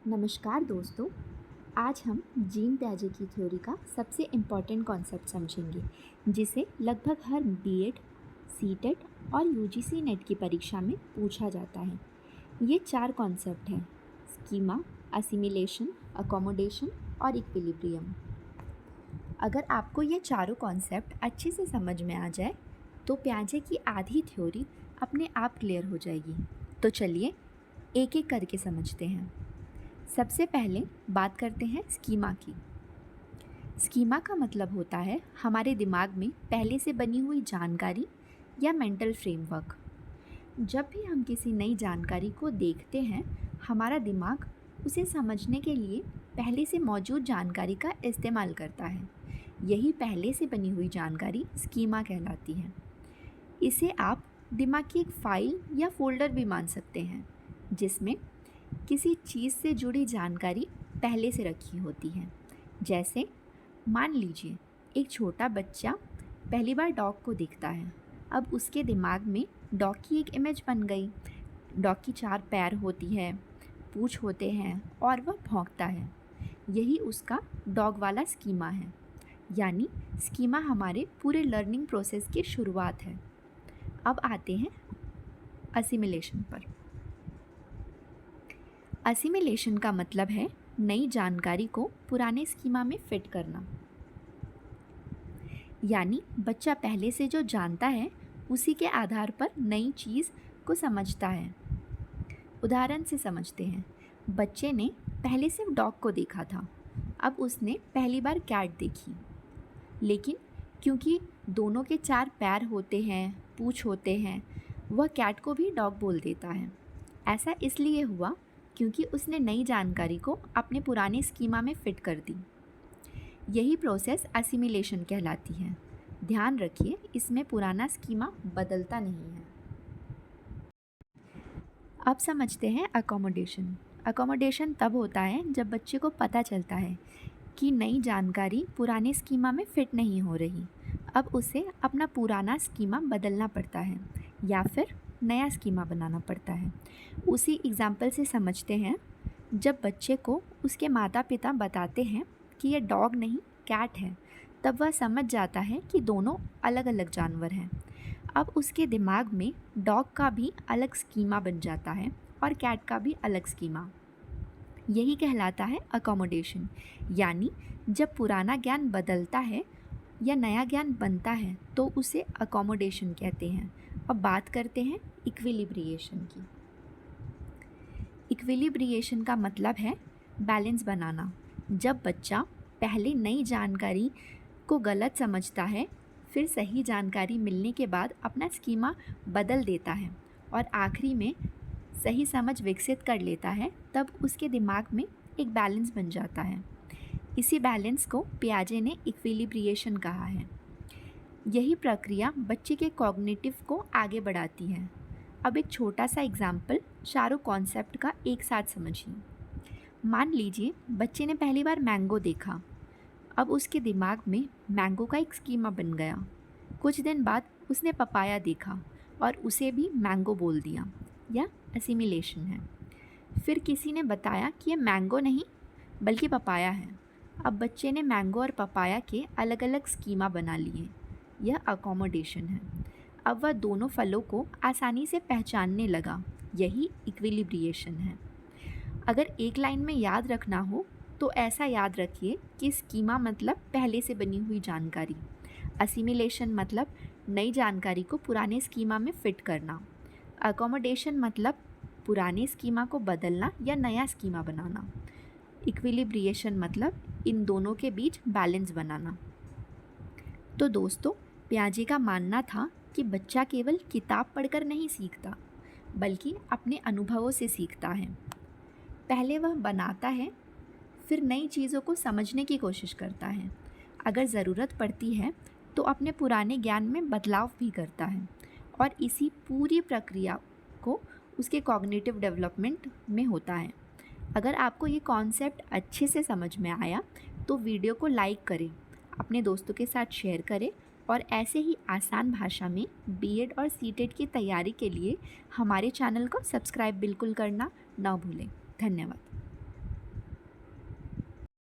नमस्कार दोस्तों। आज हम जीन पियाजे की थ्योरी का सबसे इम्पॉर्टेंट कॉन्सेप्ट समझेंगे, जिसे लगभग हर बीएड, सीटेट और यूजीसी नेट की परीक्षा में पूछा जाता है। ये 4 कॉन्सेप्ट हैं: स्कीमा, असिमिलेशन, अकोमोडेशन और इक्विलिब्रियम। अगर आपको ये चारों कॉन्सेप्ट अच्छे से समझ में आ जाए तो पियाजे की आधी थ्योरी अपने आप क्लियर हो जाएगी। तो चलिए एक एक करके समझते हैं। सबसे पहले बात करते हैं स्कीमा की। स्कीमा का मतलब होता है हमारे दिमाग में पहले से बनी हुई जानकारी या मेंटल फ्रेमवर्क। जब भी हम किसी नई जानकारी को देखते हैं, हमारा दिमाग उसे समझने के लिए पहले से मौजूद जानकारी का इस्तेमाल करता है। यही पहले से बनी हुई जानकारी स्कीमा कहलाती है। इसे आप दिमाग की एक फाइल या फोल्डर भी मान सकते हैं, जिसमें किसी चीज़ से जुड़ी जानकारी पहले से रखी होती है। जैसे मान लीजिए एक छोटा बच्चा पहली बार डॉग को देखता है। अब उसके दिमाग में डॉग की एक इमेज बन गई। डॉग की 4 पैर होती है, पूँछ होते हैं और वह भौंकता है। यही उसका डॉग वाला स्कीमा है। यानी स्कीमा हमारे पूरे लर्निंग प्रोसेस की शुरुआत है। अब आते हैं असिमिलेशन पर। असिमिलेशन का मतलब है नई जानकारी को पुराने स्कीमा में फिट करना। यानी बच्चा पहले से जो जानता है उसी के आधार पर नई चीज़ को समझता है। उदाहरण से समझते हैं। बच्चे ने पहले सिर्फ डॉग को देखा था, अब उसने पहली बार कैट देखी। लेकिन क्योंकि दोनों के 4 पैर होते हैं, पूँछ होते हैं, वह कैट को भी डॉग बोल देता है। ऐसा इसलिए हुआ क्योंकि उसने नई जानकारी को अपने पुराने स्कीमा में फिट कर दी। यही प्रोसेस असिमिलेशन कहलाती है। ध्यान रखिए, इसमें पुराना स्कीमा बदलता नहीं है। अब समझते हैं अकोमोडेशन। अकोमोडेशन तब होता है जब बच्चे को पता चलता है कि नई जानकारी पुराने स्कीमा में फिट नहीं हो रही। अब उसे अपना पुराना स्कीमा बदलना पड़ता है या फिर नया स्कीमा बनाना पड़ता है। उसी एग्जाम्पल से समझते हैं। जब बच्चे को उसके माता पिता बताते हैं कि ये डॉग नहीं कैट है, तब वह समझ जाता है कि दोनों अलग अलग जानवर हैं। अब उसके दिमाग में डॉग का भी अलग स्कीमा बन जाता है और कैट का भी अलग स्कीमा। यही कहलाता है अकोमोडेशन। यानी जब पुराना ज्ञान बदलता है या नया ज्ञान बनता है तो उसे अकोमोडेशन कहते हैं। अब बात करते हैं इक्विलिब्रिएशन की। इक्विलिब्रिएशन का मतलब है बैलेंस बनाना। जब बच्चा पहले नई जानकारी को गलत समझता है, फिर सही जानकारी मिलने के बाद अपना स्कीमा बदल देता है और आखिरी में सही समझ विकसित कर लेता है, तब उसके दिमाग में एक बैलेंस बन जाता है। इसी बैलेंस को पियाजे ने इक्विलिब्रिएशन कहा है। यही प्रक्रिया बच्चे के कॉग्निटिव को आगे बढ़ाती है। अब एक छोटा सा एग्जाम्पल चारों कॉन्सेप्ट का एक साथ समझिए। मान लीजिए बच्चे ने पहली बार मैंगो देखा। अब उसके दिमाग में मैंगो का एक स्कीमा बन गया। कुछ दिन बाद उसने पपाया देखा और उसे भी मैंगो बोल दिया, या असिमिलेशन है। फिर किसी ने बताया कि ये मैंगो नहीं बल्कि पपाया है। अब बच्चे ने मैंगो और पपाया के अलग अलग स्कीमा बना लिए। यह अकोमोडेशन है। अब वह दोनों फलों को आसानी से पहचानने लगा। यही इक्विलिब्रिएशन है। अगर एक लाइन में याद रखना हो तो ऐसा याद रखिए कि स्कीमा मतलब पहले से बनी हुई जानकारी, असिमिलेशन मतलब नई जानकारी को पुराने स्कीमा में फिट करना, अकोमोडेशन मतलब पुराने स्कीमा को बदलना या नया स्कीमा बनाना, इक्विलिब्रिएशन मतलब इन दोनों के बीच बैलेंस बनाना। तो दोस्तों, पियाजे का मानना था कि बच्चा केवल किताब पढ़कर नहीं सीखता, बल्कि अपने अनुभवों से सीखता है। पहले वह बनाता है, फिर नई चीज़ों को समझने की कोशिश करता है। अगर ज़रूरत पड़ती है तो अपने पुराने ज्ञान में बदलाव भी करता है, और इसी पूरी प्रक्रिया को उसके कॉग्निटिव डेवलपमेंट में होता है। अगर आपको ये कॉन्सेप्ट अच्छे से समझ में आया तो वीडियो को लाइक करें, अपने दोस्तों के साथ शेयर करें, और ऐसे ही आसान भाषा में बीएड और सीटेट की तैयारी के लिए हमारे चैनल को सब्सक्राइब बिल्कुल करना ना भूलें। धन्यवाद।